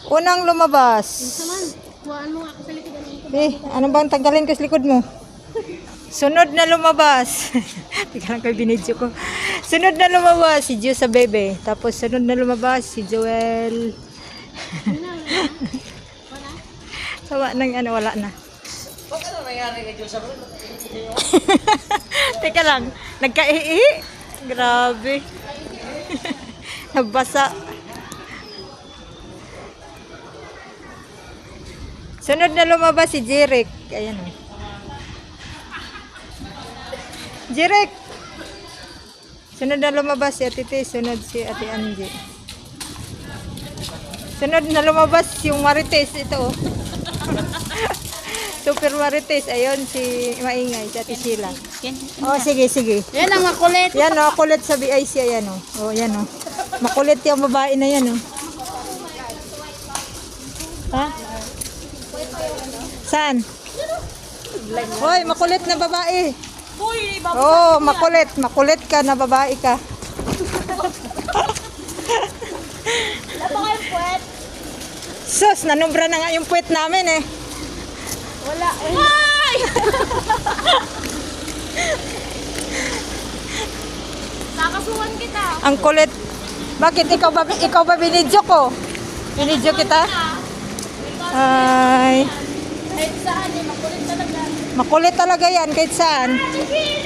Unang lumabas. Saman, kuhaan mo ako sa likod. Ano bang tanggalin ko sa likod mo? Sunod na lumabas. Tika lang kayo binidyo ko. Sunod na lumabas si Gio sa bebe. Tapos sunod na lumabas si Joel. Sawa nang ano, wala na. Bakit ano nangyari kay Diyos sa bebe? Teka lang, nagkaihi. Grabe. Nabasa. Sunod na lumabas si Jeric. Ayan o. Jeric! Sunod na lumabas si Ate T. Sunod si Ate Angie. Sunod na lumabas yung Marites. Ito o. Super Marites. Ayun si Maingay, si Ate Sheila. Oh, sige, sige. Yan ang makulit. Yan o, kulit sa BIC. Ayan o. Oh, yan o. Makulit yung babae na yan o. Ha? Saan? Hoy, makulit na babae. Uy, Oh, makulit. Makulit ka na babae ka. wala pa kayong puwet? Sus, nanumbra na nga yung puwet namin eh. Wala eh. Ay! Nakasuhan kita. Ang kulit. Bakit ikaw ba binidyo ko? Binidyo kita? Ay, Kahit saan eh, makulit talaga. makulit talaga yan kahit saan. Sige